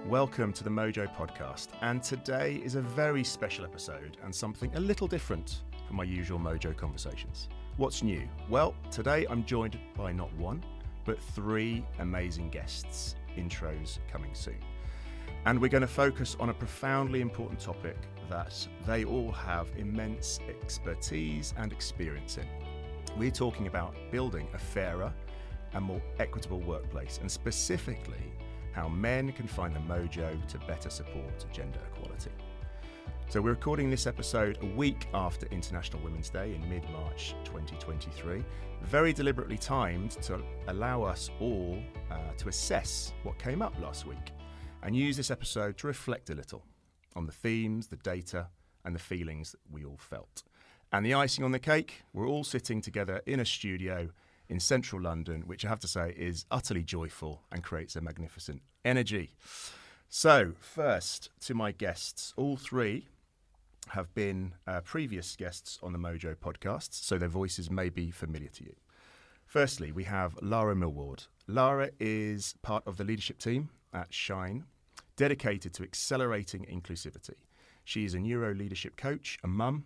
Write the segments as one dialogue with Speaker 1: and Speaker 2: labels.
Speaker 1: welcome to the Mojo Podcast. And today is a very special episode and something a little different from my usual Mojo conversations. What's new? Well, today I'm joined by not one, but three amazing guests. Intros coming soon. And we're going to focus on a profoundly important topic that they all have immense expertise and experience in. We're talking about building a fairer and more equitable workplace, and specifically how men can find the mojo to better support gender equality. So we're recording this episode a week after International Women's Day in mid-March 2023, very deliberately timed to allow us all to assess what came up last week and use this episode to reflect a little on the themes, the data and the feelings that we all felt. And the icing on the cake, we're all sitting together in a studio in central London, which I have to say is utterly joyful and creates a magnificent energy. So first, to my guests, all three have been previous guests on the Mojo podcast, so their voices may be familiar to you. Firstly, we have Lara Millward. Lara is part of the leadership team at Shine, dedicated to accelerating inclusivity. She is a neuro leadership coach, a mum,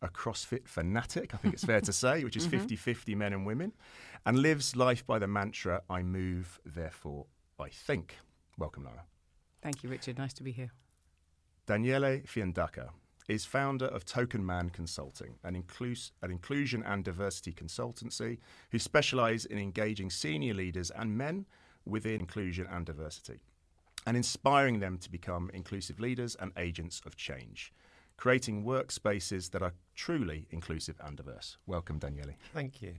Speaker 1: a CrossFit fanatic, I think it's fair to say, which is 50-50 men and women, and lives life by the mantra, I move, therefore I think. Welcome, Lara.
Speaker 2: Thank you, Richard. Nice to be here.
Speaker 1: Daniele Fiandaca is founder of Token Man Consulting, an inclusion and diversity consultancy who specialise in engaging senior leaders and men within inclusion and diversity and inspiring them to become inclusive leaders and agents of change, creating workspaces that are truly inclusive and diverse. Welcome, Daniele.
Speaker 3: Thank you.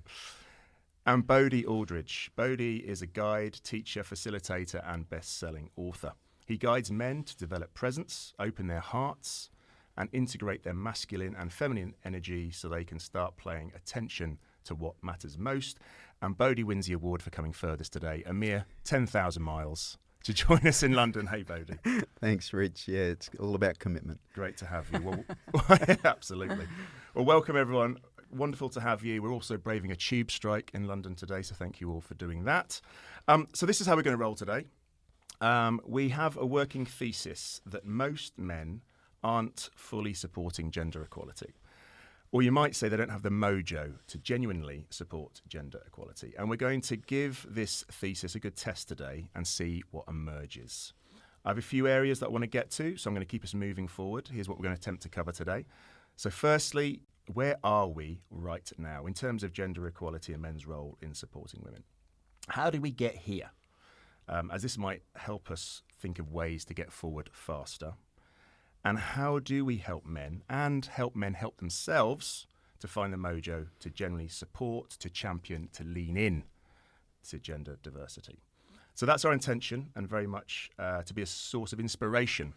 Speaker 1: And Bodhi Aldridge. Bodhi is a guide, teacher, facilitator and best-selling author. He guides men to develop presence, open their hearts and integrate their masculine and feminine energy so they can start paying attention to what matters most. And Bodhi wins the award for coming furthest today, a mere 10,000 miles to join us in London. Hey, Bodhi.
Speaker 4: Thanks, Rich. Yeah, it's all about commitment.
Speaker 1: Great to have you. Well, absolutely. Well, welcome, everyone. Wonderful to have you. We're also braving a tube strike in London today, so thank you all for doing that. So this is how we're going to roll today. We have a working thesis that most men aren't fully supporting gender equality. Or you might say they don't have the mojo to genuinely support gender equality. And we're going to give this thesis a good test today and see what emerges. I have a few areas that I want to get to, so I'm going to keep us moving forward. Here's what we're going to attempt to cover today. So firstly, where are we right now in terms of gender equality and men's role in supporting women? How did we get here? As this might help us think of ways to get forward faster. And how do we help men and help men help themselves to find the mojo to generally support, to champion, to lean in to gender diversity? So that's our intention, and very much to be a source of inspiration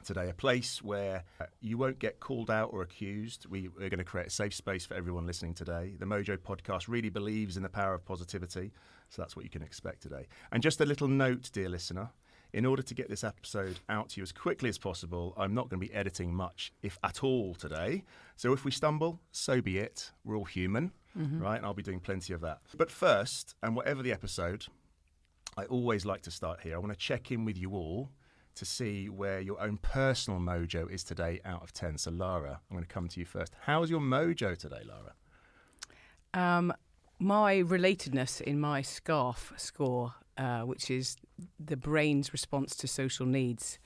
Speaker 1: today, a place where you won't get called out or accused. We're going to create a safe space for everyone listening today. The Mojo Podcast really believes in the power of positivity, so that's what you can expect today. And just a little note, dear listener, in order to get this episode out to you as quickly as possible, I'm not going to be editing much, if at all, today. So if we stumble, so be it. We're all human, right? And I'll be doing plenty of that. But first, and whatever the episode, I always like to start here. I want to check in with you all to see where your own personal mojo is today out of 10. So, Lara, I'm going to come to you first. How's your mojo today, Lara?
Speaker 2: My relatedness in my SCARF score, which is the brain's response to social needs,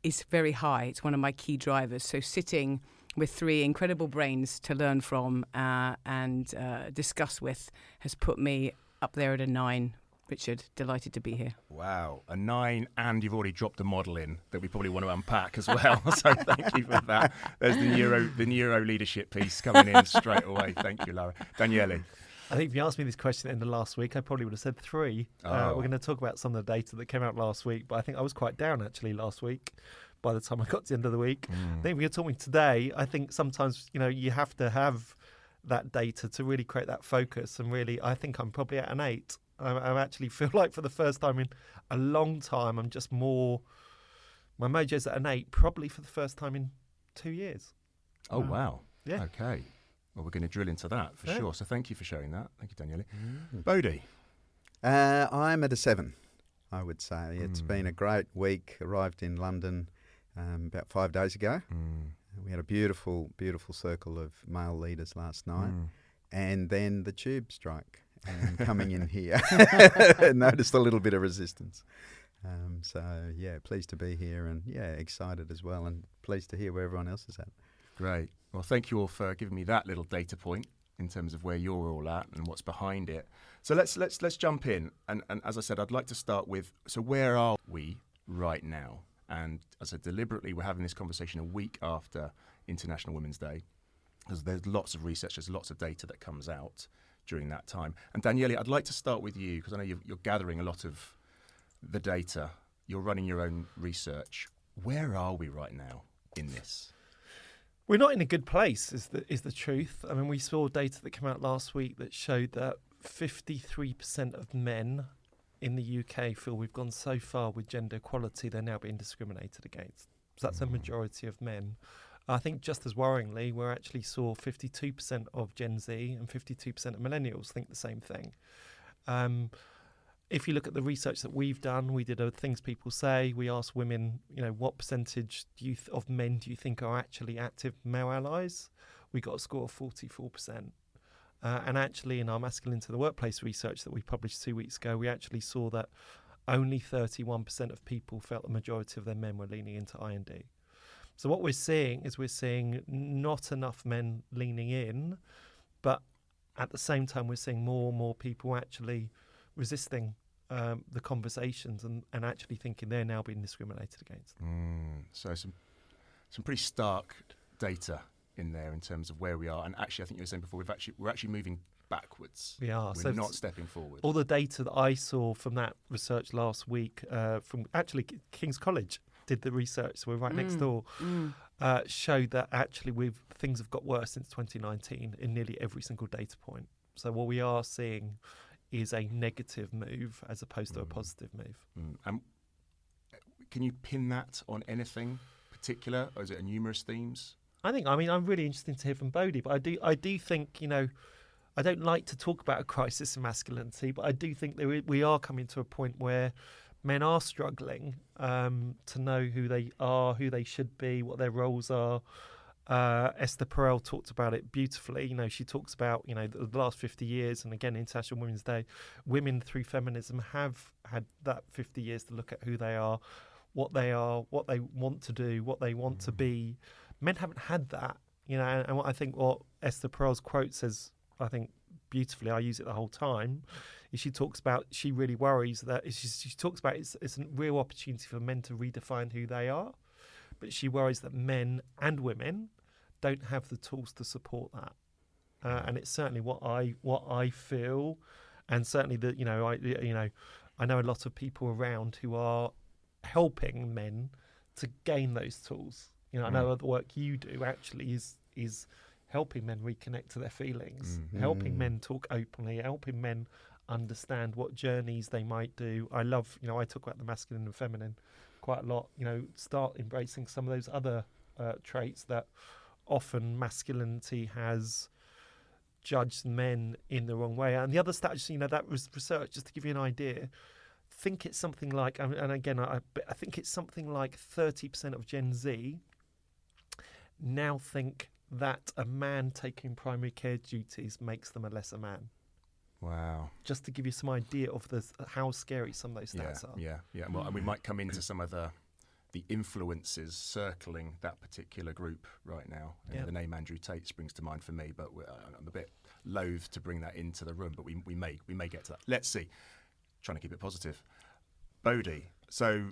Speaker 2: is very high. It's one of my key drivers. So sitting with three incredible brains to learn from and discuss with has put me up there at a 9. Richard, delighted to be here.
Speaker 1: Wow, a 9, and you've already dropped a model in that we probably want to unpack as well. So thank you for that. There's the neuro leadership piece coming in straight away. Thank you, Lara. Daniele.
Speaker 3: I think if you asked me this question at the end of last week, I probably would have said 3. We're going to talk about some of the data that came out last week, but I think I was quite down actually last week by the time I got to the end of the week. I think if you're talking today, I think sometimes, you have to have that data to really create that focus, and really, I think I'm probably at an 8. I actually feel like for the first time in a long time, I'm just more, my mojo's at an 8, probably for the first time in 2 years.
Speaker 1: Oh, wow.
Speaker 3: Yeah.
Speaker 1: Okay. Well, we're going to drill into that for sure. So thank you for sharing that. Thank you, Daniele. Bodhi.
Speaker 4: I'm at a 7. I would say. It's been a great week. Arrived in London about 5 days ago. We had a beautiful, beautiful circle of male leaders last night. And then the tube strike coming in here. Noticed a little bit of resistance. So, pleased to be here and, excited as well, and pleased to hear where everyone else is at.
Speaker 1: Great. Well, thank you all for giving me that little data point in terms of where you're all at and what's behind it. So let's jump in. And as I said, I'd like to start with, so where are we right now? And as I said, deliberately, we're having this conversation a week after International Women's Day, because there's lots of research, there's lots of data that comes out during that time. And Daniele, I'd like to start with you, because I know you're gathering a lot of the data. You're running your own research. Where are we right now in this?
Speaker 3: We're not in a good place, is the truth. I mean, we saw data that came out last week that showed that 53% of men in the UK feel we've gone so far with gender equality, they're now being discriminated against. So that's a majority of men. I think just as worryingly, we actually saw 52% of Gen Z and 52% of millennials think the same thing. If you look at the research that we've done, we did a Things People Say. We asked women, what percentage of men do you think are actually active male allies? We got a score of 44%. And actually, in our Masculine to the Workplace research that we published 2 weeks ago, we actually saw that only 31% of people felt the majority of their men were leaning into I&D. So what we're seeing is not enough men leaning in, but at the same time, we're seeing more and more people actually resisting the conversations and actually thinking they're now being discriminated against.
Speaker 1: So some pretty stark data in there in terms of where we are. And actually, I think you were saying before, we're actually moving backwards.
Speaker 3: We are.
Speaker 1: We're not stepping forward.
Speaker 3: All the data that I saw from that research last week, from actually King's College did the research, so we're right next door, showed that actually things have got worse since 2019 in nearly every single data point. So what we are seeing is a negative move as opposed to a positive move.
Speaker 1: Can you pin that on anything particular, or is it numerous themes?
Speaker 3: I'm really interested to hear from Bodhi, but I do think, I don't like to talk about a crisis in masculinity, but I do think we are coming to a point where men are struggling to know who they are, who they should be, what their roles are. Esther Perel talked about it beautifully. She talks about, the last 50 years, and again, International Women's Day, women through feminism have had that 50 years to look at who they are, what they want to do, what they want to be. Men haven't had that, and what Esther Perel's quote says, I think beautifully, I use it the whole time, is she really worries that she talks about it's a real opportunity for men to redefine who they are, but she worries that men and women don't have the tools to support that, and it's certainly what I feel, and certainly that I know a lot of people around who are helping men to gain those tools. I know the work you do actually is helping men reconnect to their feelings, helping men talk openly, helping men understand what journeys they might do. I love, I talk about the masculine and feminine quite a lot. Start embracing some of those other traits that often masculinity has judged men in the wrong way. And the other stats, that was research, just to give you an idea, I think it's something like, and again, I think it's something like 30% of Gen Z now think that a man taking primary care duties makes them a lesser man.
Speaker 1: Wow.
Speaker 3: Just to give you some idea of how scary some of those stats are.
Speaker 1: Yeah. Well, and we might come into some of the influences circling that particular group right now. The name Andrew Tate springs to mind for me, but I'm a bit loath to bring that into the room, but we may get to that. Let's see. Trying to keep it positive. Bodhi, so,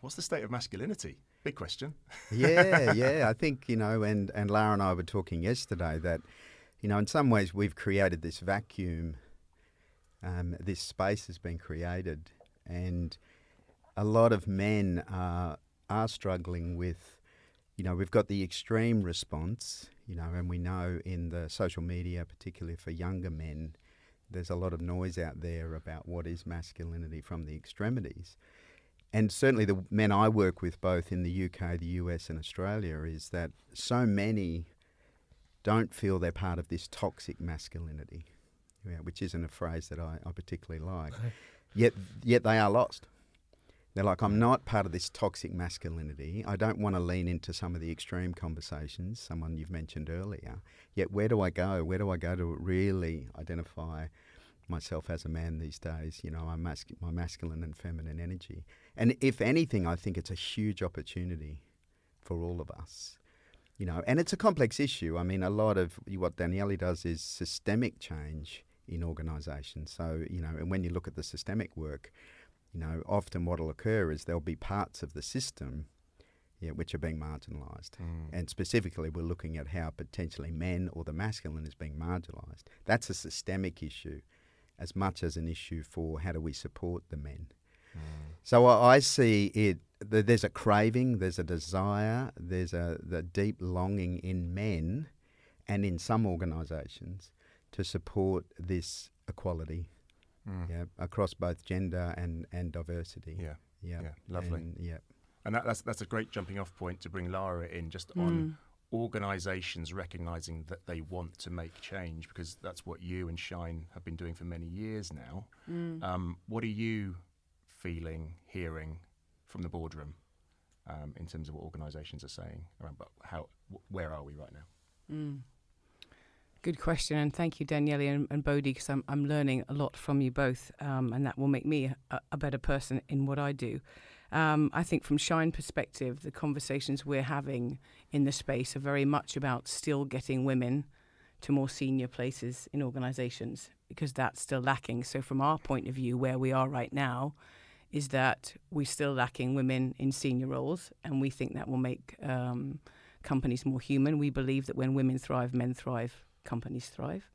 Speaker 1: what's the state of masculinity? Big question.
Speaker 4: Yeah. I think, and Lara and I were talking yesterday that, in some ways we've created this vacuum, this space has been created, and a lot of men are struggling with, we've got the extreme response, and we know in the social media, particularly for younger men, there's a lot of noise out there about what is masculinity from the extremities. And certainly the men I work with, both in the UK, the US and Australia, is that so many don't feel they're part of this toxic masculinity, which isn't a phrase that I particularly like. Yet they are lost. They're like, I'm not part of this toxic masculinity. I don't want to lean into some of the extreme conversations, someone you've mentioned earlier. Yet where do I go? Where do I go to really identify myself as a man these days? You know, my masculine and feminine energy. And if anything, I think it's a huge opportunity for all of us. You know, and it's a complex issue. I mean, a lot of what Daniele does is systemic change in organisations. So, you know, and when you look at the systemic work, you know, often what will occur is there'll be parts of the system which are being marginalised. And specifically, we're looking at how potentially men or the masculine is being marginalised. That's a systemic issue as much as an issue for how do we support the men. So I see it, there's a craving, there's a desire, there's the deep longing in men and in some organisations to support this equality. Across both gender and diversity.
Speaker 1: Lovely. And that's a great jumping off point to bring Lara in, just on organisations recognising that they want to make change, because that's what you and Shine have been doing for many years now. What are you feeling, hearing from the boardroom in terms of what organisations are saying around where are we right now?
Speaker 2: Good question, and thank you, Daniele and Bodhi, because I'm learning a lot from you both, and that will make me a better person in what I do. I think from Shine perspective, the conversations we're having in the space are very much about still getting women to more senior places in organisations, because that's still lacking. So from our point of view, where we are right now is that we're still lacking women in senior roles, and we think that will make companies more human. We believe that when women thrive, men thrive, companies thrive,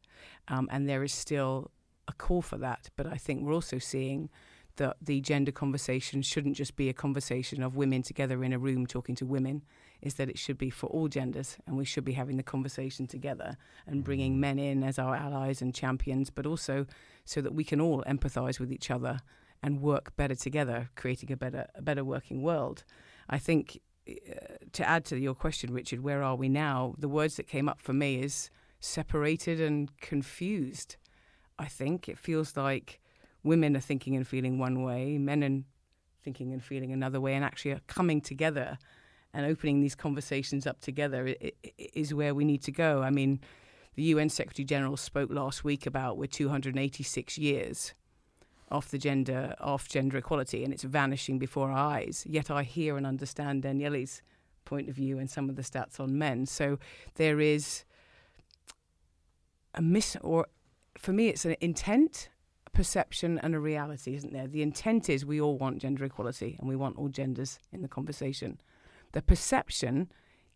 Speaker 2: and there is still a call for that. But I think we're also seeing that the gender conversation shouldn't just be a conversation of women together in a room talking to women, is that it should be for all genders, and we should be having the conversation together and bringing men in as our allies and champions, but also so that we can all empathise with each other and work better together, creating a better working world. I think, to add to your question, Richard, where are we now? The words that came up for me is separated and confused. I think it feels like women are thinking and feeling one way, men are thinking and feeling another way, and actually are coming together and opening these conversations up together is where we need to go. I mean, the UN Secretary General spoke last week about we're 286 years off gender equality, and it's vanishing before our eyes. Yet I hear and understand Daniele's point of view and some of the stats on men. So there is for me, it's an intent, a perception, and a reality, isn't there? The intent is we all want gender equality, and we want all genders in the conversation. The perception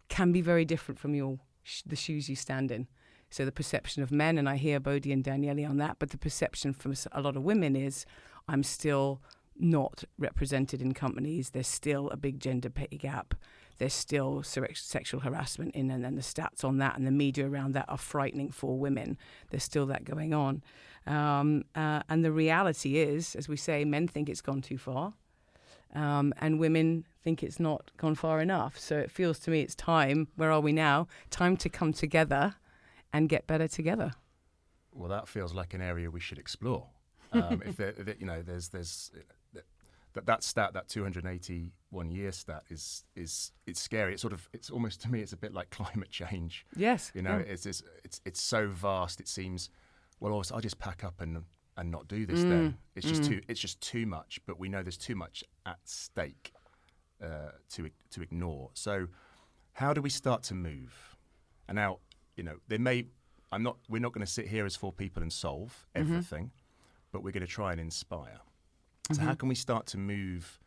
Speaker 2: can be very different from the shoes you stand in. So the perception of men, and I hear Bodhi and Daniele on that, but the perception from a lot of women is I'm still not represented in companies. There's still a big gender pay gap. There's still sexual harassment and then the stats on that and the media around that are frightening for women. There's still that going on. And the reality is, as we say, men think it's gone too far, and women think it's not gone far enough. So it feels to me it's time, where are we now? Time to come together and get better together.
Speaker 1: Well, that feels like an area we should explore. If there's that stat, that 281 year stat is it's scary. It's almost, to me, it's a bit like climate change.
Speaker 2: Yes.
Speaker 1: It's so vast. It seems, well, obviously I'll just pack up and not do this then. It's just too much. But we know there's too much at stake to ignore. So how do we start to move? And now, we're not going to sit here as four people and solve everything, but we're going to try and inspire. So how can we start to move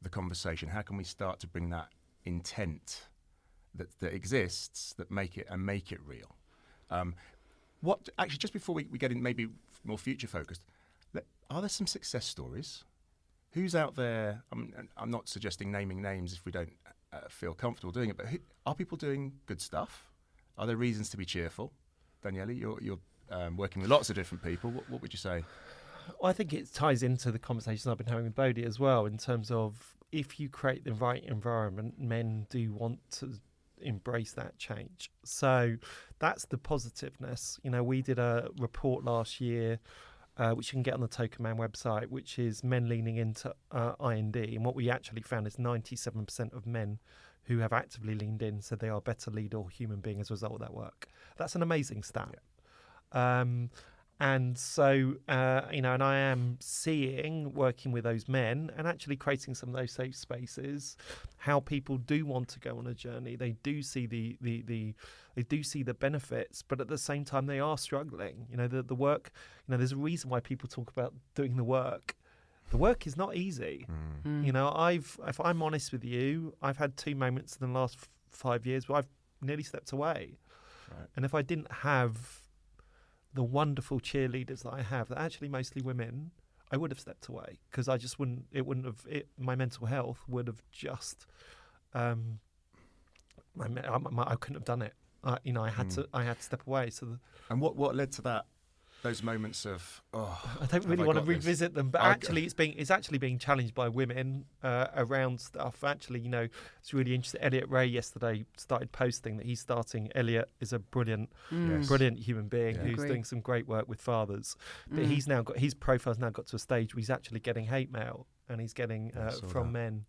Speaker 1: the conversation? How can we start to bring that intent that exists, that make it real? Just before we get in, maybe more future focused, are there some success stories? Who's out there? I'm not suggesting naming names if we don't feel comfortable doing it, but are people doing good stuff? Are there reasons to be cheerful? Daniele, you're working with lots of different people. What would you say?
Speaker 3: Well, I think it ties into the conversations I've been having with Bodhi as well, in terms of if you create the right environment, men do want to embrace that change. So that's the positiveness. We did a report last year which you can get on the Token Man website, which is men leaning into IND. And what we actually found is 97% of men who have actively leaned in said they are a better leader or human being as a result of that work. That's an amazing stat. Yeah. And so, and I am seeing, working with those men and actually creating some of those safe spaces, how people do want to go on a journey. They do see they do see the benefits, but at the same time they are struggling. The work, there's a reason why people talk about doing the work. The work is not easy. If I'm honest with you, I've had 2 moments in the last 5 years where I've nearly stepped away. Right. And if I didn't have the wonderful cheerleaders that I have, that actually mostly women, I would have stepped away because I just my mental health would have just, I couldn't have done it. I had to step away.
Speaker 1: And what led to that? Those moments of,
Speaker 3: I don't really want to revisit them, but actually it's actually being challenged by women around stuff. Actually, it's really interesting. Elliot Ray yesterday started posting that he's starting. Elliot is a brilliant human being who's doing some great work with fathers. But he's now got, his profile's now got to a stage where he's actually getting hate mail and he's getting from men.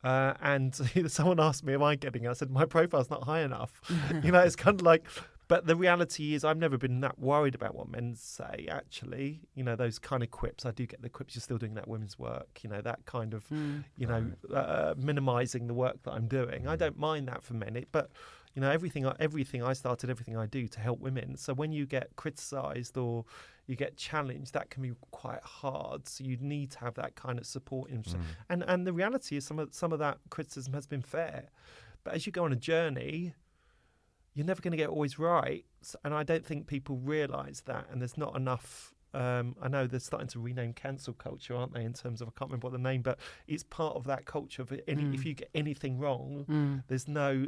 Speaker 3: Yeah. And someone asked me, am I getting it? I said, my profile's not high enough. It's kind of like... But the reality is I've never been that worried about what men say, actually. Those kind of quips. I do get the quips, you're still doing that women's work. That kind of, minimising the work that I'm doing. I don't mind that for men. But, everything I started, everything I do to help women. So when you get criticised or you get challenged, that can be quite hard. So you need to have that kind of support. And the reality is some of that criticism has been fair. But as you go on a journey... you're never going to get always right. And I don't think people realise that. And there's not enough... I know they're starting to rename cancel culture, aren't they, in terms of, I can't remember what the name, but it's part of that culture of if you get anything wrong, there's no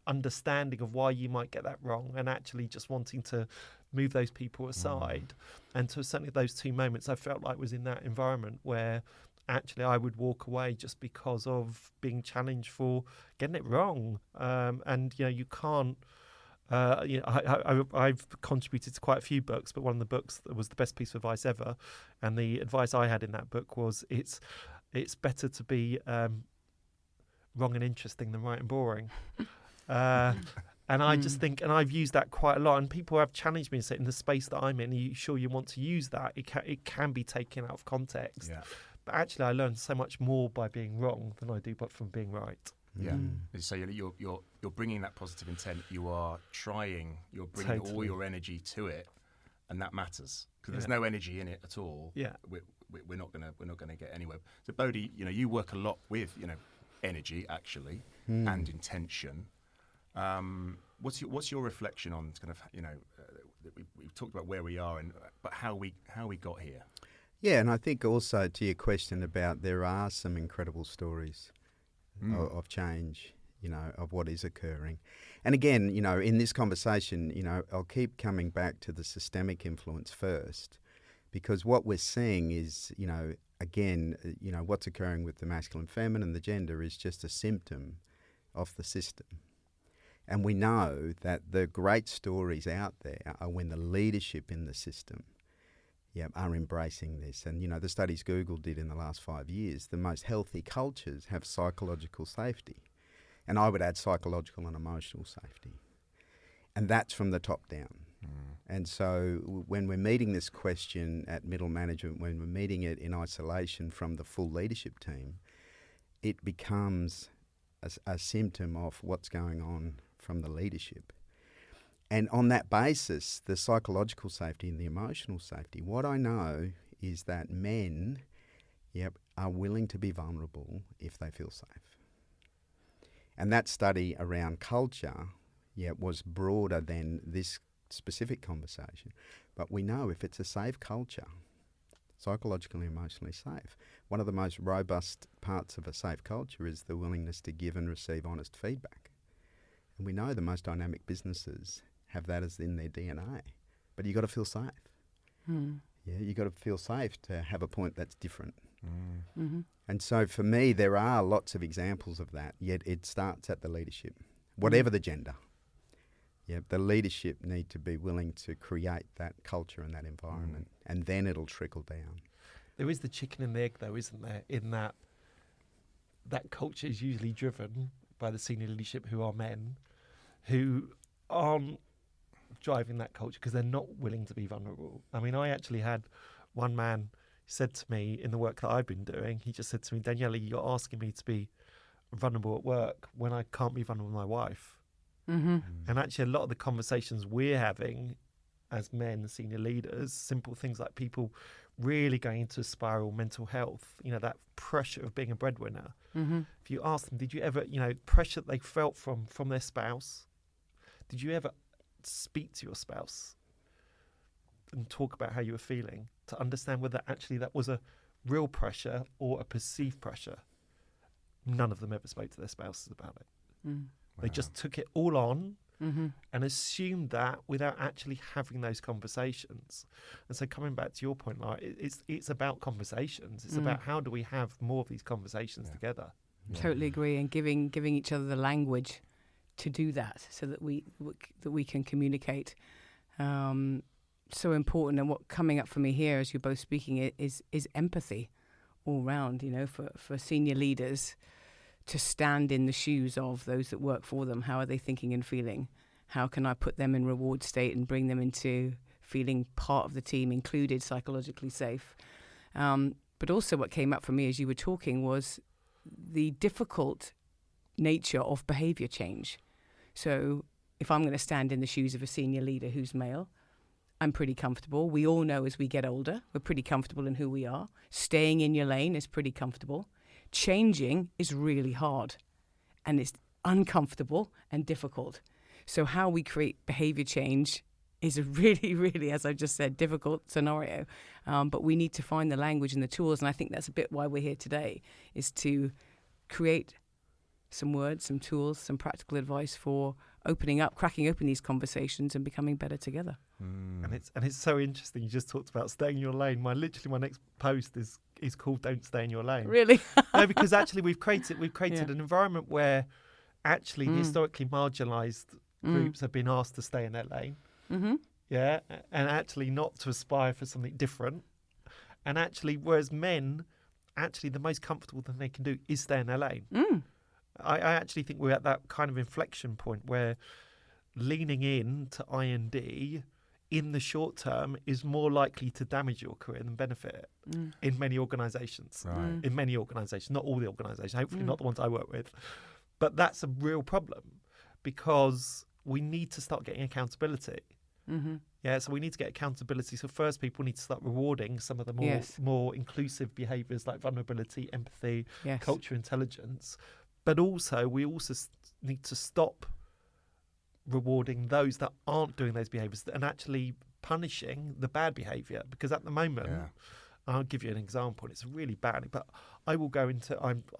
Speaker 3: understanding of why you might get that wrong and actually just wanting to move those people aside. And to certainly those 2 moments, I felt like was in that environment where... actually, I would walk away just because of being challenged for getting it wrong. And you can't. I've contributed to quite a few books, but one of the books that was the best piece of advice ever, and the advice I had in that book was it's better to be wrong and interesting than right and boring. And I just think, and I've used that quite a lot, and people have challenged me and said, in the space that I'm in, are you sure you want to use that? It can be taken out of context. Yeah. But actually, I learned so much more by being wrong than I do but from being right.
Speaker 1: Yeah. So you're bringing that positive intent. You are trying. You're bringing all your energy to it, and that matters because there's no energy in it at all. Yeah. We're not gonna get anywhere. So Bodhi, you work a lot with energy actually and intention. What's your reflection on kind of we've talked about where we are but how we got here.
Speaker 4: Yeah, and I think also to your question about there are some incredible stories of change, of what is occurring. And again, in this conversation, I'll keep coming back to the systemic influence first, because what we're seeing is, again, what's occurring with the masculine, feminine, the gender is just a symptom of the system. And we know that the great stories out there are when the leadership in the system are embracing this. And, the studies Google did in the last 5 years, the most healthy cultures have psychological safety. And I would add psychological and emotional safety. And that's from the top down. And so when we're meeting this question at middle management, when we're meeting it in isolation from the full leadership team, it becomes a symptom of what's going on from the leadership. And on that basis, the psychological safety and the emotional safety, what I know is that men are willing to be vulnerable if they feel safe. And that study around culture was broader than this specific conversation. But we know if it's a safe culture, psychologically and emotionally safe, one of the most robust parts of a safe culture is the willingness to give and receive honest feedback. And we know the most dynamic businesses have that as in their DNA. But you've got to feel safe. You've got to feel safe to have a point that's different. And so for me, there are lots of examples of that, yet it starts at the leadership, whatever the gender. Yeah, the leadership need to be willing to create that culture and that environment, and then it'll trickle down.
Speaker 3: There is the chicken and the egg, though, isn't there? In that culture is usually driven by the senior leadership, who are men, who aren't driving that culture because they're not willing to be vulnerable. I mean, I actually had one man said to me in the work that I've been doing, he just said to me, Daniele, you're asking me to be vulnerable at work when I can't be vulnerable with my wife.
Speaker 2: Mm-hmm.
Speaker 3: And actually, a lot of the conversations we're having as men, senior leaders, simple things like people really going into a spiral, mental health, that pressure of being a breadwinner.
Speaker 2: Mm-hmm.
Speaker 3: If you ask them, did you ever, pressure that they felt from their spouse, did you ever speak to your spouse and talk about how you were feeling to understand whether actually that was a real pressure or a perceived pressure? None of them ever spoke to their spouses about it.
Speaker 2: Mm.
Speaker 3: They just took it all on
Speaker 2: Mm-hmm.
Speaker 3: and assumed that without actually having those conversations. And so coming back to your point, Lara, it's about conversations. It's about how do we have more of these conversations together.
Speaker 1: Yeah.
Speaker 2: Totally agree, and giving each other the language to do that, so that we can communicate. So important, and what coming up for me here as you're both speaking is empathy all round. For senior leaders to stand in the shoes of those that work for them. How are they thinking and feeling? How can I put them in reward state and bring them into feeling part of the team, included, psychologically safe? But also what came up for me as you were talking was the difficult nature of behaviour change. So if I'm going to stand in the shoes of a senior leader who's male, I'm pretty comfortable. We all know as we get older, we're pretty comfortable in who we are. Staying in your lane is pretty comfortable. Changing is really hard, and it's uncomfortable and difficult. So how we create behaviour change is a really, really, as I just said, difficult scenario. But we need to find the language and the tools, and I think that's a bit why we're here today, is to create some words, some tools, some practical advice for opening up, cracking open these conversations and becoming better together.
Speaker 3: And it's so interesting. You just talked about staying in your lane. My next post is called "Don't Stay in Your Lane."
Speaker 2: Really?
Speaker 3: No, because actually we've created
Speaker 2: Yeah.
Speaker 3: an environment where actually the historically marginalised groups have been asked to stay in their lane.
Speaker 2: Mm-hmm.
Speaker 3: Yeah, and actually not to aspire for something different. And actually, whereas men, actually the most comfortable thing they can do is stay in their lane. I actually think we're at that kind of inflection point where leaning in to IND in the short term is more likely to damage your career than benefit it in many organisations.
Speaker 1: Right.
Speaker 3: In many organisations, not all the organisations, hopefully not the ones I work with. But that's a real problem because we need to start getting accountability.
Speaker 2: Mm-hmm.
Speaker 3: Yeah, so we need to get accountability. So first, people need to start rewarding some of the more inclusive behaviours like vulnerability, empathy, culture, intelligence. But also, we also need to stop rewarding those that aren't doing those behaviours and actually punishing the bad behaviour. Because at the moment, I'll give you an example. It's really bad, but I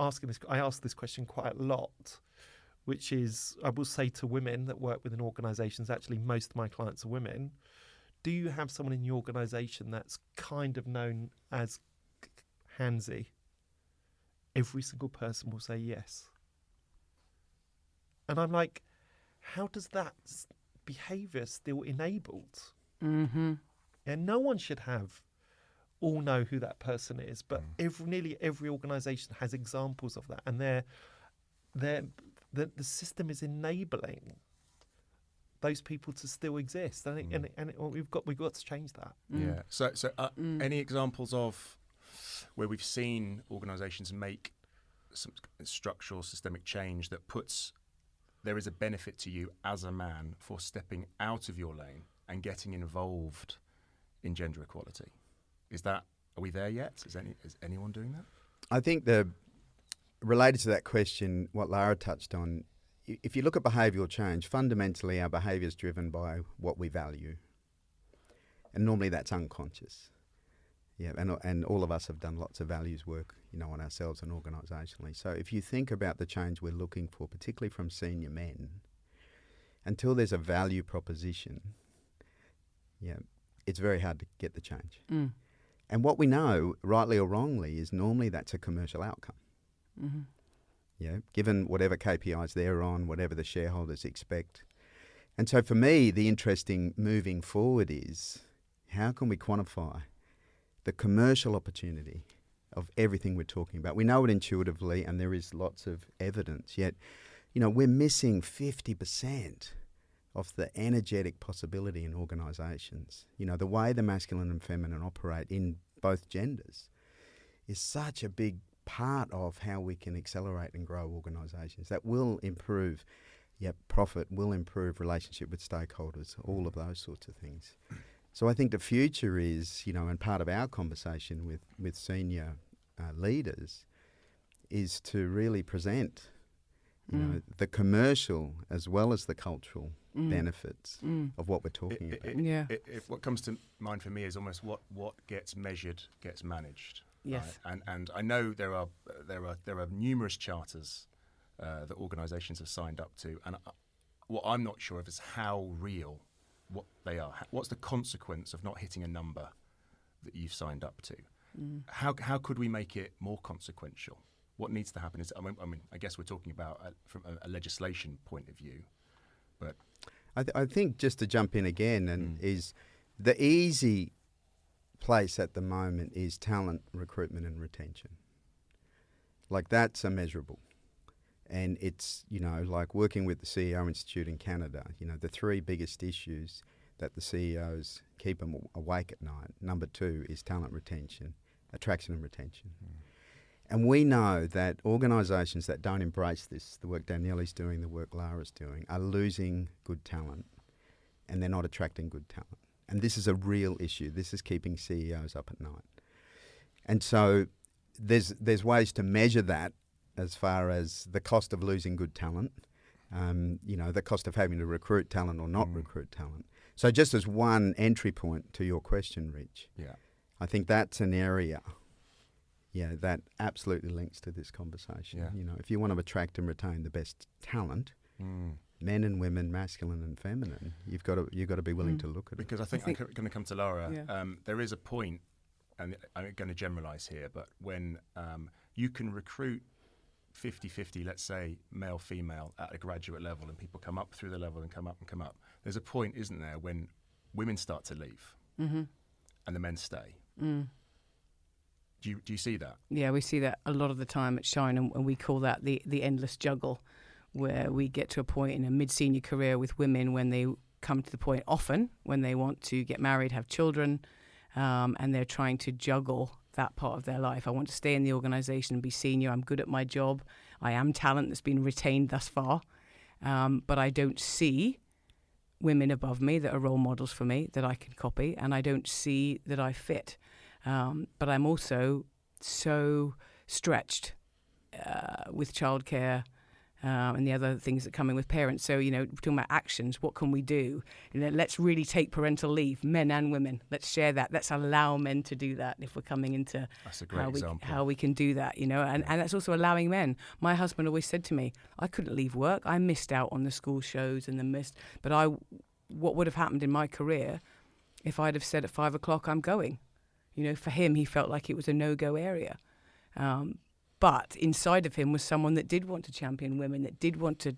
Speaker 3: ask this question quite a lot, which is, I will say to women that work within organisations, actually most of my clients are women, do you have someone in your organisation that's kind of known as handsy? Every single person will say yes. And I'm like, how does that behaviour still enabled?
Speaker 2: Mm-hmm.
Speaker 3: And no one should all know who that person is, but nearly every organisation has examples of that, and the system is enabling those people to still exist, and we've got to change that.
Speaker 1: Yeah. So any examples of where we've seen organisations make some structural systemic change that there is a benefit to you as a man for stepping out of your lane and getting involved in gender equality? Are we there yet? Is anyone doing that?
Speaker 4: I think related to that question, what Lara touched on, if you look at behavioural change, fundamentally our behaviour is driven by what we value. And normally that's unconscious. Yeah, and all of us have done lots of values work, on ourselves and organisationally. So if you think about the change we're looking for, particularly from senior men, until there's a value proposition, it's very hard to get the change. And what we know, rightly or wrongly, is normally that's a commercial outcome.
Speaker 2: Mm-hmm.
Speaker 4: Given whatever KPIs they're on, whatever the shareholders expect. And so for me, the interesting moving forward is how can we quantify the commercial opportunity of everything we're talking about? We know it intuitively and there is lots of evidence, yet, we're missing 50% of the energetic possibility in organisations. The way the masculine and feminine operate in both genders is such a big part of how we can accelerate and grow organisations. That will improve profit, will improve relationship with stakeholders, all of those sorts of things. So I think the future is, and part of our conversation with senior leaders is to really present, the commercial as well as the cultural benefits of what we're talking about.
Speaker 1: What comes to mind for me is almost what gets measured gets managed.
Speaker 2: Yes,
Speaker 1: right? And I know there are numerous charters that organisations have signed up to, and what I'm not sure of is how real what they are. What's the consequence of not hitting a number that you've signed up to? How could we make it more consequential? What needs to happen is, I guess we're talking about from a legislation point of view, but
Speaker 4: I think just to jump in again is the easy place at the moment is talent recruitment and retention. Like that's immeasurable. And it's, like working with the CEO Institute in Canada, the three biggest issues that the CEOs keep them awake at night. Number 2 is talent retention, attraction and retention. And we know that organisations that don't embrace this, the work Danielle's doing, the work Lara's doing, are losing good talent and they're not attracting good talent. And this is a real issue. This is keeping CEOs up at night. And so there's ways to measure that as far as the cost of losing good talent, the cost of having to recruit talent or not recruit talent. So just as one entry point to your question, Rich, I think that's an area, that absolutely links to this conversation.
Speaker 1: Yeah.
Speaker 4: If you want to attract and retain the best talent, men and women, masculine and feminine, you've got to be willing to look at it.
Speaker 1: Because I think I'm going to come to Lara. There is a point, and I'm going to generalise here, but when you can recruit 50-50, let's say, male-female at a graduate level, and people come up through the level and come up. There's a point, isn't there, when women start to leave and the men stay. Do you see that? Yeah,
Speaker 2: we see that a lot of the time at Shine, and we call that the endless juggle, where we get to a point in a mid-senior career with women when they come to the point often when they want to get married, have children, and they're trying to juggle that part of their life. I want to stay in the organisation and be senior. I'm good at my job. I am talent that's been retained thus far. But I don't see women above me that are role models for me that I can copy, and I don't see that I fit. But I'm also so stretched with childcare and the other things that come in with parents. So, we're talking about actions. What can we do? Let's really take parental leave, men and women. Let's share that. Let's allow men to do that if we're coming into how we can do that, And that's also allowing men. My husband always said to me, I couldn't leave work. I missed out on the school shows and but what would have happened in my career if I'd have said at 5 o'clock, I'm going? For him, he felt like it was a no-go area. But inside of him was someone that did want to champion women, that did want to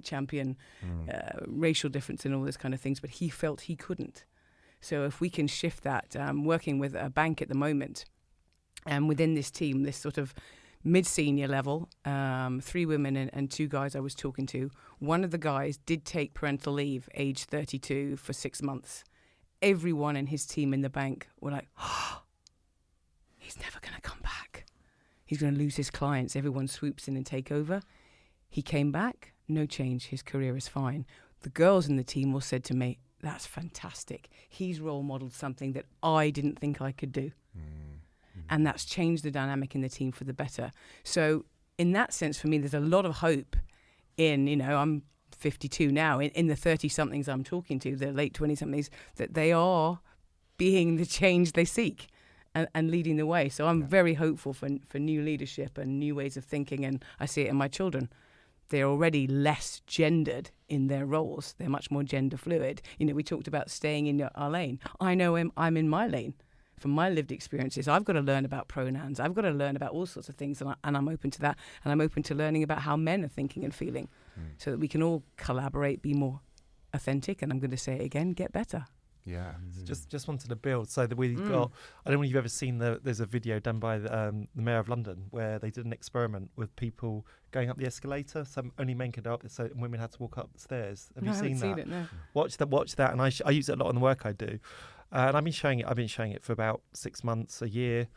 Speaker 2: champion racial difference and all those kind of things, but he felt he couldn't. So if we can shift that, working with a bank at the moment, and within this team, this sort of mid-senior level, 3 women and 2 guys I was talking to, one of the guys did take parental leave, age 32, for 6 months. Everyone in his team in the bank were like, he's never going to come back. He's going to lose his clients. Everyone swoops in and take over. He came back, no change. His career is fine. The girls in the team all said to me, that's fantastic. He's role modeled something that I didn't think I could do. And that's changed the dynamic in the team for the better. So in that sense, for me, there's a lot of hope in, I'm 52 now, in the 30-somethings I'm talking to, the late 20-somethings, that they are being the change they seek. And leading the way. So I'm very hopeful for new leadership and new ways of thinking, and I see it in my children. They're already less gendered in their roles. They're much more gender fluid. We talked about staying in our lane. I know I'm in my lane. From my lived experiences, I've got to learn about pronouns. I've got to learn about all sorts of things, and I'm open to that. And I'm open to learning about how men are thinking and feeling so that we can all collaborate, be more authentic, and I'm going to say it again, get better.
Speaker 1: Yeah.
Speaker 3: Just wanted to build so that we've got. I don't know if you've ever seen there's a video done by the Mayor of London where they did an experiment with people going up the escalator. So only men could go up, so women had to walk up the stairs. Have you seen that?
Speaker 2: I haven't seen it, no.
Speaker 3: Watch that, and I use it a lot in the work I do. And I've been showing it for about 6 months, a year.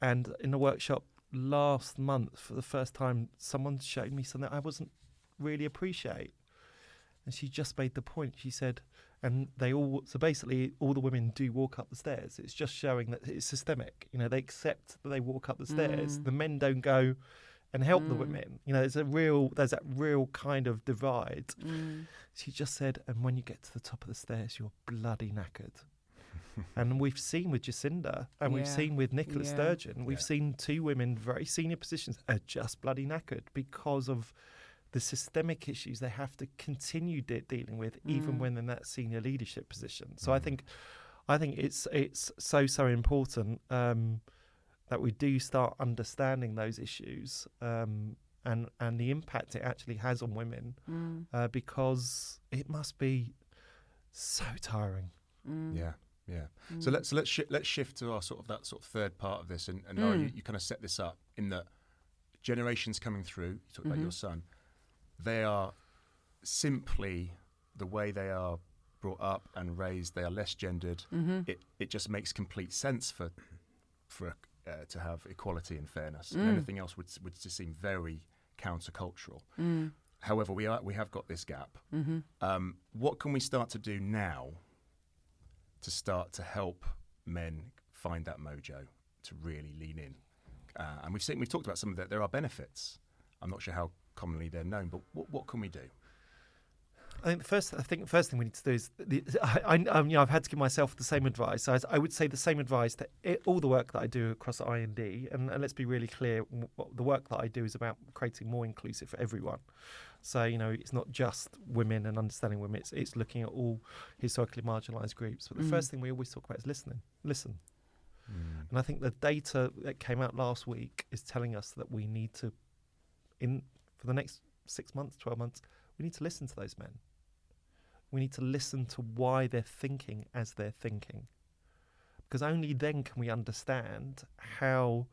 Speaker 3: And in the workshop last month, for the first time, someone showed me something I wasn't really appreciate. And she just made the point. She said, and basically all the women do walk up the stairs. It's just showing that it's systemic. You know, they accept that they walk up the stairs. The men don't go and help the women. You know, there's that real kind of divide. She just said, and when you get to the top of the stairs, you're bloody knackered. And we've seen with Jacinda and we've seen with Nicola Sturgeon, we've seen 2 women, very senior positions, are just bloody knackered because of the systemic issues they have to continue dealing with, even when in that senior leadership position. So I think it's so important that we do start understanding those issues and the impact it actually has on women, because it must be so tiring.
Speaker 1: Yeah. So let's shift to our sort of third part of this, and Lara, you kind of set this up in that generations coming through. You talked about your son. They are simply the way they are brought up and raised. They are less gendered. It just makes complete sense for to have equality and fairness. And anything else would just seem very countercultural. However, we have got this gap. What can we start to do now to start to help men find that mojo to really lean in? And we've talked about some of that. There are benefits. I'm not sure how commonly they're known, but what can we do?
Speaker 3: I think the first thing we need to do is I've had to give myself the same advice. So I would say the same advice that all the work that I do across IND, and let's be really clear, the work that I do is about creating more inclusive for everyone. So, you know, it's not just women and understanding women, it's looking at all historically marginalised groups. But the first thing we always talk about is listen. And I think the data that came out last week is telling us that we need to, for the next 6 months, 12 months, we need to listen to those men. We need to listen to why they're thinking as they're thinking. Because only then can we understand how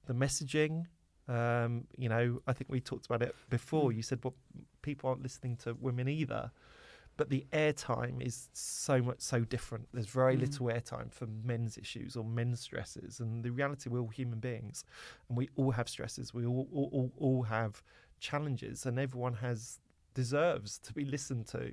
Speaker 3: the messaging, I think we talked about it before. You said, well, people aren't listening to women either. But the airtime is so different. There's very little airtime for men's issues or men's stresses. And the reality, we're all human beings. And we all have stresses. We all have challenges. And everyone deserves to be listened to.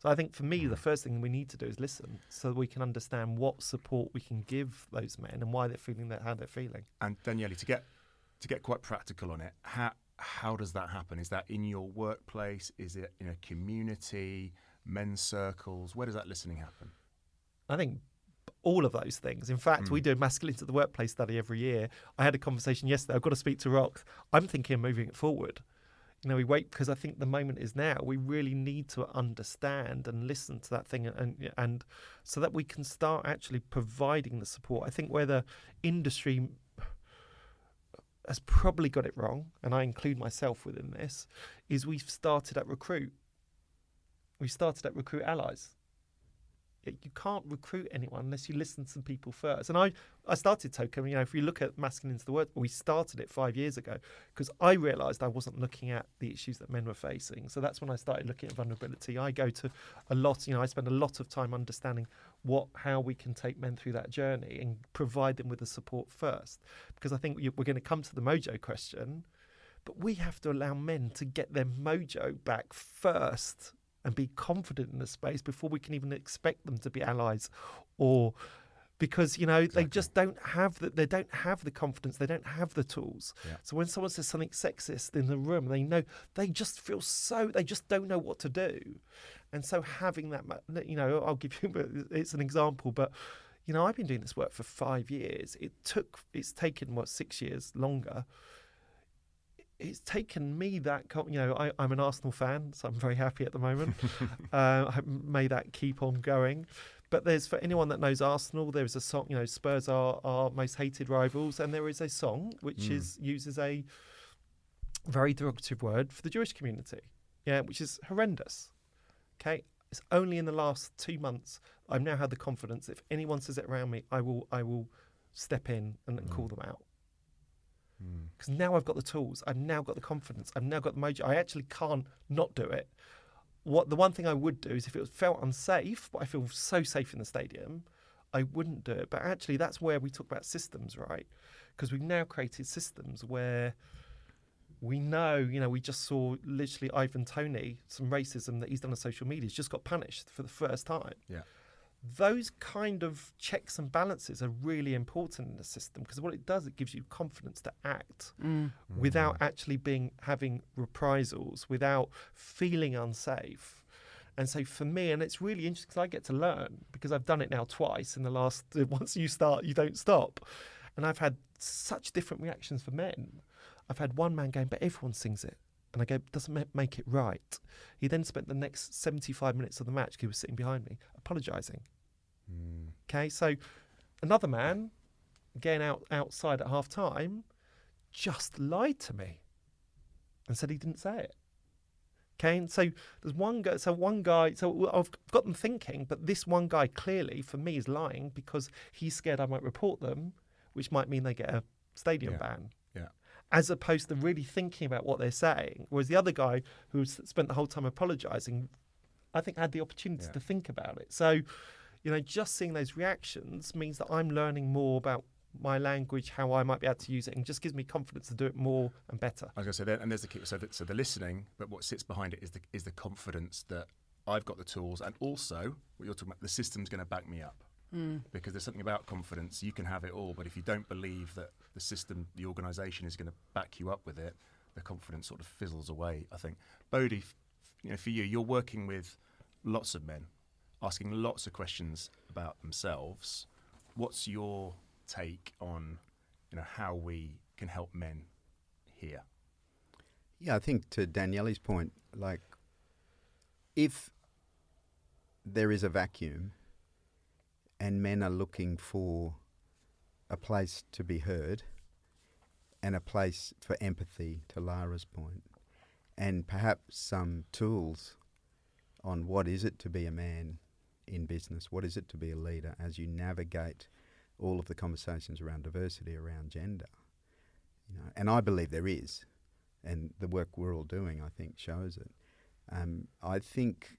Speaker 3: So I think for me, the first thing we need to do is listen so that we can understand what support we can give those men and why they're feeling how they're feeling.
Speaker 1: And Daniele, to get quite practical on it, how does that happen? Is that in your workplace? Is it in a community, men's circles? Where does that listening happen?
Speaker 3: I think all of those things. In fact, we do a masculinity at the workplace study every year. I had a conversation yesterday. I've got to speak to Rox. I'm thinking of moving it forward. You know, we wait because I think the moment is now. We really need to understand and listen to that thing, and so that we can start actually providing the support. I think where the industry has probably got it wrong, and I include myself within this, is we've started at recruit. We started at recruit allies. You can't recruit anyone unless you listen to some people first. And I started Token, if you look at Masculine into the Word, we started it 5 years ago because I realised I wasn't looking at the issues that men were facing. So that's when I started looking at vulnerability. I go to a lot, I spend a lot of time understanding how we can take men through that journey and provide them with the support first. Because I think we're going to come to the mojo question, but we have to allow men to get their mojo back first and be confident in the space before we can even expect them to be allies, or because exactly. They just don't have they don't have the confidence, they don't have the tools. Yeah. So when someone says something sexist in the room, they just feel they just don't know what to do. And so having that, I'll give you it's an example, but I've been doing this work for 5 years. It's taken 6 years longer. It's taken me that, I'm an Arsenal fan, so I'm very happy at the moment. May that keep on going. But for anyone that knows Arsenal, there is a song, Spurs are our most hated rivals, and there is a song which uses a very derogative word for the Jewish community, which is horrendous. Okay, It's only in the last 2 months I've now had the confidence. If anyone says it around me, I will step in and call them out. Because now I've got the tools. I've now got the confidence. I've now got the mojo. I actually can't not do it. The one thing I would do is if it felt unsafe, but I feel so safe in the stadium, I wouldn't do it. But actually, that's where we talk about systems, right? Because we've now created systems where we know, we just saw literally Ivan Toney, some racism that he's done on social media, has just got punished for the first time.
Speaker 1: Yeah.
Speaker 3: Those kind of checks and balances are really important in the system, because what it does, it gives you confidence to act without actually having reprisals, without feeling unsafe. And so for me, and it's really interesting because I get to learn, because I've done it now twice in the last, once you start, you don't stop. And I've had such different reactions for men. I've had one man going, but everyone sings it. And I go, doesn't make it right. He then spent the next 75 minutes of the match, he was sitting behind me, apologising. Okay, so another man, again outside at half time, just lied to me and said he didn't say it. Okay, and so there's one guy, so I've got them thinking, but this one guy clearly, for me, is lying because he's scared I might report them, which might mean they get a stadium ban.
Speaker 1: Yeah.
Speaker 3: As opposed to really thinking about what they're saying. Whereas the other guy who spent the whole time apologising, I think had the opportunity to think about it. So, just seeing those reactions means that I'm learning more about my language, how I might be able to use it, and just gives me confidence to do it more and better.
Speaker 1: I was going to say that, and there's the key. So the listening, but what sits behind it is the confidence that I've got the tools, and also what you're talking about, the system's going to back me up. Because there's something about confidence. You can have it all, but if you don't believe that the system, the organisation is going to back you up with it, the confidence sort of fizzles away, I think. Bodhi, for you, you're working with lots of men, asking lots of questions about themselves. What's your take on, how we can help men here?
Speaker 4: Yeah, I think to Daniele's point, if there is a vacuum and men are looking for a place to be heard and a place for empathy, to Lara's point, and perhaps some tools on what is it to be a man in business, what is it to be a leader as you navigate all of the conversations around diversity, around gender. And I believe there is, and the work we're all doing, I think, shows it. I think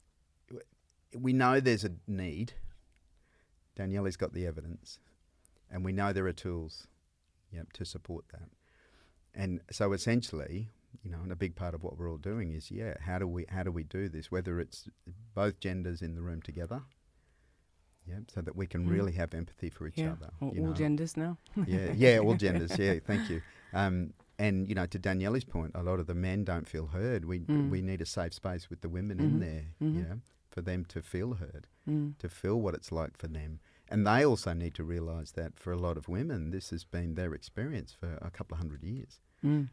Speaker 4: we know there's a need. Daniele's got the evidence, and we know there are tools to support that. And so essentially, and a big part of what we're all doing is, how do we do this, whether it's both genders in the room together, so that we can really have empathy for each other.
Speaker 2: All genders now.
Speaker 4: All genders, thank you. And, to Daniele's point, a lot of the men don't feel heard. We need a safe space with the women in there, for them to feel heard, to feel what it's like for them. And they also need to realise that for a lot of women, this has been their experience for a couple of 100 years. And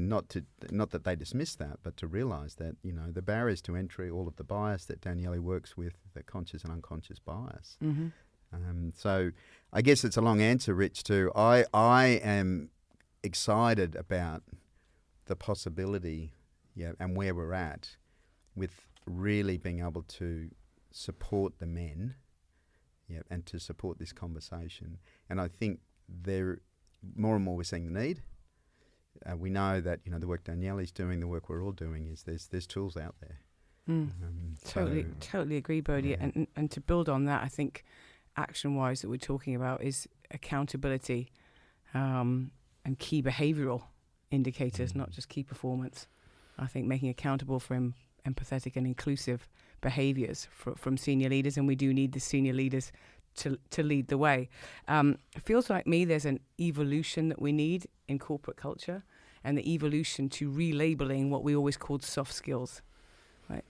Speaker 4: not that they dismiss that, but to realise that, the barriers to entry, all of the bias that Daniele works with, the conscious and unconscious bias. So I guess it's a long answer, Rich, too. I am excited about the possibility, and where we're at with really being able to support the men, and to support this conversation. And I think more and more we're seeing the need. We know that the work Daniele's doing, the work we're all doing, is there's tools out there.
Speaker 2: Totally agree, Bodhi. Yeah. And to build on that, I think action-wise that we're talking about is accountability and key behavioural indicators, not just key performance. I think making accountable for empathetic and inclusive behaviours from senior leaders, and we do need the senior leaders to lead the way. It feels like me there's an evolution that we need in corporate culture, and the evolution to relabeling what we always called soft skills. Right?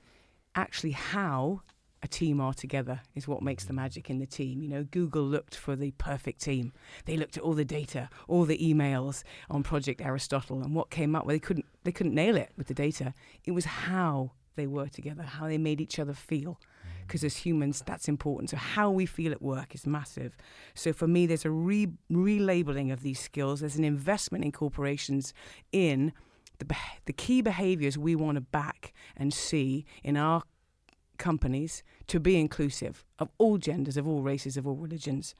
Speaker 2: Actually, how a team are together is what makes the magic in the team. Google looked for the perfect team. They looked at all the data, all the emails on Project Aristotle, and what came up, well, they couldn't nail it with the data. It was how they were together, how they made each other feel. Because as humans, that's important. So how we feel at work is massive. So for me, there's a relabeling of these skills. There's an investment in corporations in the key behaviours we want to back and see in our companies to be inclusive of all genders, of all races, of all religions.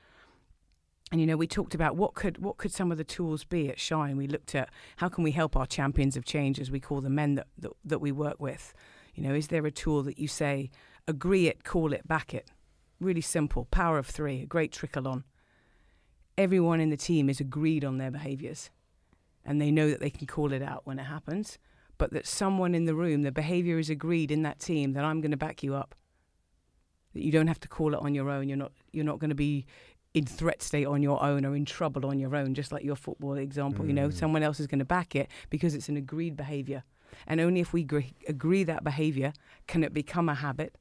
Speaker 2: And, you know, we talked about what could some of the tools be at Shine. We looked at how can we help our champions of change, as we call the men that we work with. You know, is there a tool that you say, agree it, call it, back it? Really simple. Power of 3, a great trickle-on. Everyone in the team is agreed on their behaviours, and they know that they can call it out when it happens, but that someone in the room, the behaviour is agreed in that team that I'm going to back you up. That you don't have to call it on your own. You're not going to be in threat state on your own or in trouble on your own, just like your football example. You know, someone else is going to back it because it's an agreed behaviour. And only if we agree that behaviour can it become a habit,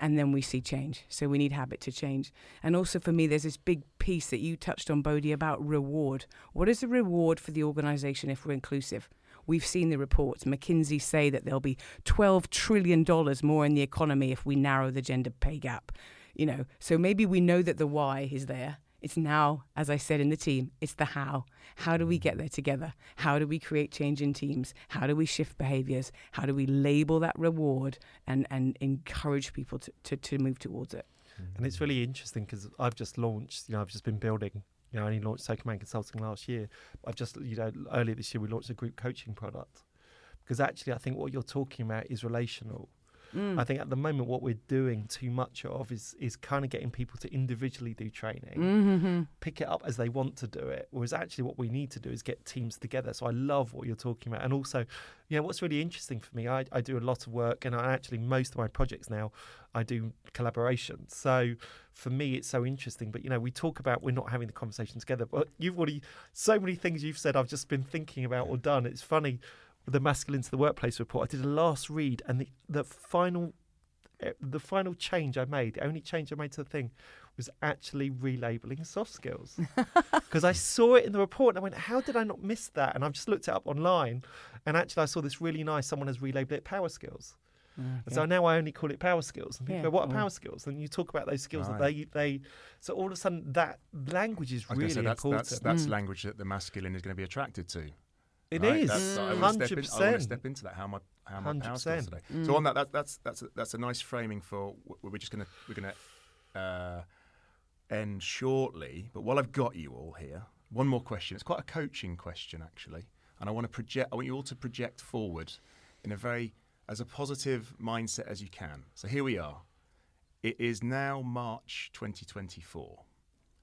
Speaker 2: and then we see change. So we need habit to change. And also for me, there's this big piece that you touched on, Bodhi, about reward. What is the reward for the organisation if we're inclusive? We've seen the reports. McKinsey say that there'll be $12 trillion more in the economy if we narrow the gender pay gap. You know, so maybe we know that the why is there. It's now, as I said in the team, it's the how. How do we get there together? How do we create change in teams? How do we shift behaviours? How do we label that reward and encourage people to move towards it?
Speaker 3: And it's really interesting because I've just launched, I've just been building, I only launched Second Man Consulting last year. I've just, earlier this year we launched a group coaching product. Because actually I think what you're talking about is relational. I think at the moment what we're doing too much of is kind of getting people to individually do training, pick it up as they want to do it, whereas actually what we need to do is get teams together. So I love what you're talking about. And also, what's really interesting for me, I do a lot of work, and most of my projects now, I do collaboration. So for me, it's so interesting. But, we talk about we're not having the conversation together, but so many things you've said I've just been thinking about or done. It's funny. The Masculine to the Workplace report, I did a last read, and the final change I made, the only change I made to the thing, was actually relabeling soft skills. Because I saw it in the report and I went, how did I not miss that? And I've just looked it up online, and actually I saw this really nice, someone has relabeled it power skills. And so now I only call it power skills. And people go, what are power skills? And you talk about those skills that they so all of a sudden that language is really important.
Speaker 1: That's language that the masculine is going to be attracted to.
Speaker 3: It is
Speaker 1: 100%. I want to step into that. How my power skills today. So on that, that's a nice framing for. We're gonna end shortly. But while I've got you all here, one more question. It's quite a coaching question actually, and I want you all to project forward in as a positive mindset as you can. So here we are. It is now March 2024.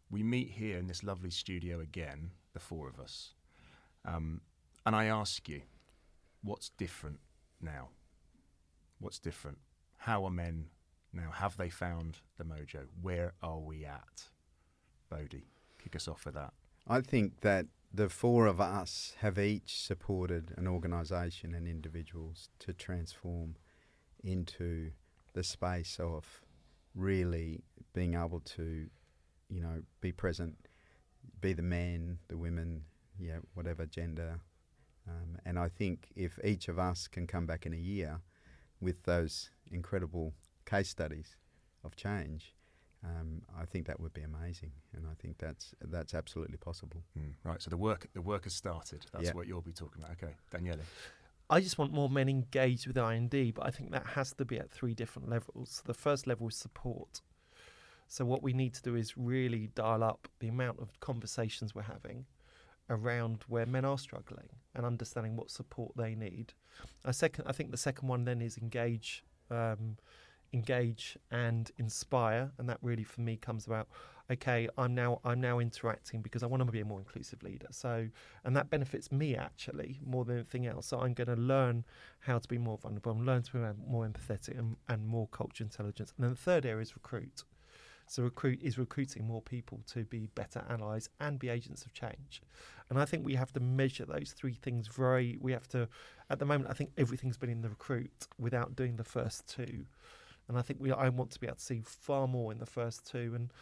Speaker 1: We meet here in this lovely studio again, the four of us. And I ask you, what's different now? What's different? How are men now? Have they found the mojo? Where are we at? Bodhi, kick us off with that.
Speaker 4: I think that the four of us have each supported an organisation and individuals to transform into the space of really being able to, be present, be the men, the women, whatever gender. And I think if each of us can come back in a year with those incredible case studies of change, I think that would be amazing. And I think that's absolutely possible.
Speaker 1: Right, so the work has started. That's what you'll be talking about. Okay, Daniele.
Speaker 3: I just want more men engaged with I&D, but I think that has to be at 3 different levels. The first level is support. So what we need to do is really dial up the amount of conversations we're having around where men are struggling and understanding what support they need. I think the second one then is engage and inspire, and that really for me comes about, okay, I'm now interacting because I want to be a more inclusive leader. So, and that benefits me actually more than anything else. So I'm going to learn how to be more vulnerable, and learn to be more empathetic and more culture intelligence. And then the third area is recruit. So recruiting more people to be better allies and be agents of change. And I think we have to measure those 3 things at the moment, I think everything's been in the recruit without doing the first 2. And I think I want to be able to see far more in the first 2. And,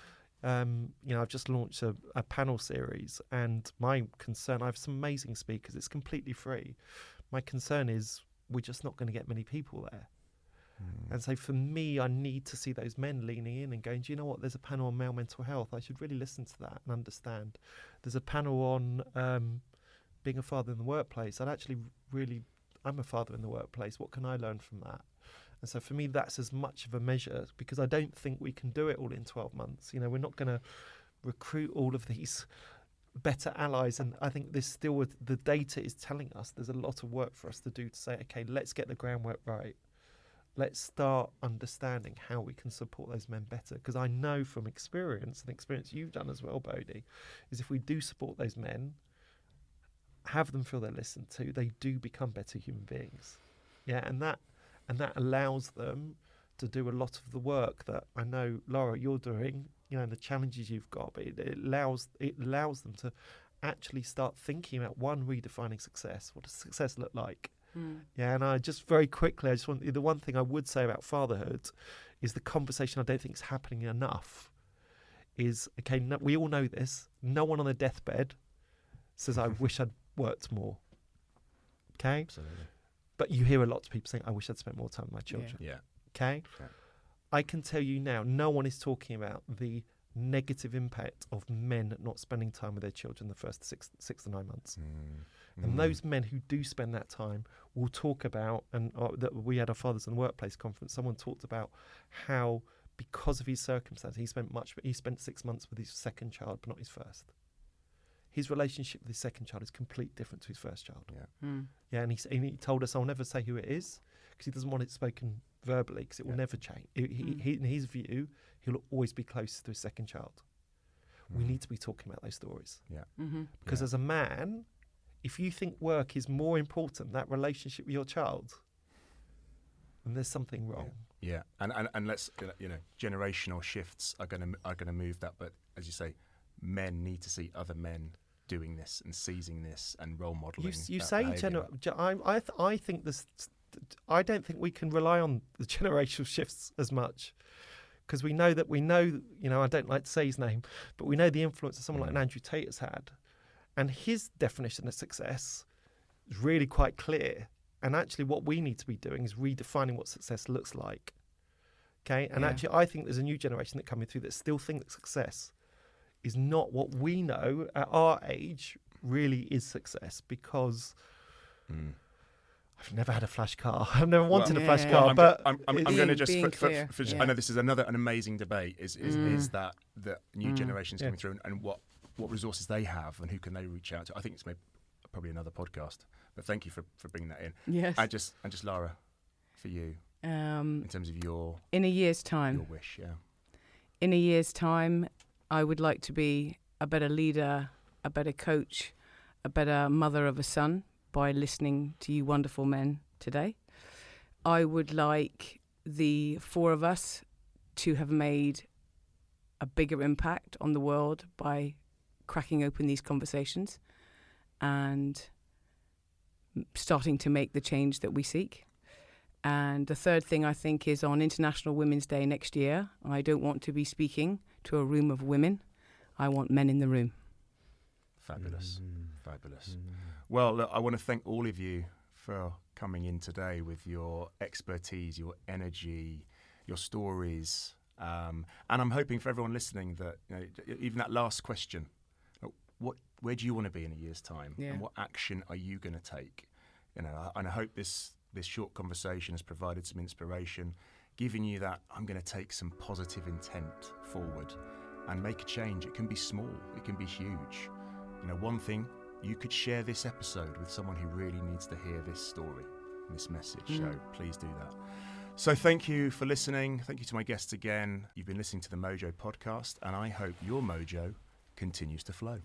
Speaker 3: I've just launched a panel series, and my concern, I have some amazing speakers, it's completely free. My concern is we're just not going to get many people there. And so for me, I need to see those men leaning in and going, do you know what, there's a panel on male mental health. I should really listen to that and understand. There's a panel on being a father in the workplace. I'm a father in the workplace. What can I learn from that? And so for me, that's as much of a measure, because I don't think we can do it all in 12 months. You know, we're not going to recruit all of these better allies. And I think there's still, the data is telling us there's a lot of work for us to do to say, okay, let's get the groundwork right. Let's start understanding how we can support those men better. Because I know from experience, and experience you've done as well, Bodhi, is if we do support those men, have them feel they're listened to, they do become better human beings. Yeah, and that allows them to do a lot of the work that I know, Lara, you're doing, you know, and the challenges you've got, but it allows them to actually start thinking about, one, redefining success. What does success look like? Yeah, and I just very quickly, the one thing I would say about fatherhood is the conversation I don't think is happening enough is, okay, no, we all know this, no one on their deathbed says, I wish I'd worked more. Okay?
Speaker 1: Absolutely.
Speaker 3: But you hear a lot of people saying, I wish I'd spent more time with my children.
Speaker 1: Yeah.
Speaker 3: Okay?
Speaker 1: Yeah.
Speaker 3: I can tell you now, no one is talking about the negative impact of men not spending time with their children the first six to 9 months. And those men who do spend that time will talk about, and that we had a Fathers in the Workplace conference, someone talked about how, because of his circumstances, he spent 6 months with his second child, but not his first. His relationship with his second child is completely different to his first child. Yeah, and he told us, I'll never say who it is, because he doesn't want it spoken verbally, because it will never change. He, in his view, he'll always be closest to his second child. We need to be talking about those stories. Because as a man, if you think work is more important than that relationship with your child, then there's something wrong.
Speaker 1: Yeah, and let's, you know, generational shifts are going to move that. But as you say, men need to see other men doing this and seizing this and role modelling.
Speaker 3: You say I think this. I don't think we can rely on the generational shifts as much, because we know, you know, I don't like to say his name, but we know the influence that someone like an Andrew Tate has had, and his definition of success is really quite clear. And actually, what we need to be doing is redefining what success looks like. Okay, and actually, I think there's a new generation that coming through that still think that success is not what we know at our age really is success, because I've never had a flash car. I've never wanted a flash car. But
Speaker 1: I'm going to just,
Speaker 2: I
Speaker 1: know this is an amazing debate, is that the new generations coming through and what resources they have and who can they reach out to. I think it's probably another podcast, but thank you for bringing that in.
Speaker 2: Yes.
Speaker 1: And just Lara, for you, in terms of
Speaker 2: in a year's time,
Speaker 1: your wish,
Speaker 2: in a year's time, I would like to be a better leader, a better coach, a better mother of a son by listening to you wonderful men today. I would like the four of us to have made a bigger impact on the world by cracking open these conversations and starting to make the change that we seek. And the third thing I think is, on International Women's Day next year, I don't want to be speaking to a room of women. I want men in the room.
Speaker 1: Fabulous. Fabulous. Well, look, I want to thank all of you for coming in today with your expertise, your energy, your stories. And I'm hoping for everyone listening that, you know, even that last question, where do you want to be in a year's time?
Speaker 2: Yeah.
Speaker 1: And what action are you going to take? You know, and I hope this short conversation has provided some inspiration, giving you that I'm going to take some positive intent forward and make a change. It can be small, it can be huge. You know, one thing, you could share this episode with someone who really needs to hear this story and this message. So please do that. So thank you for listening. Thank you to my guests again. You've been listening to the Mojo Podcast, and I hope your mojo continues to flow.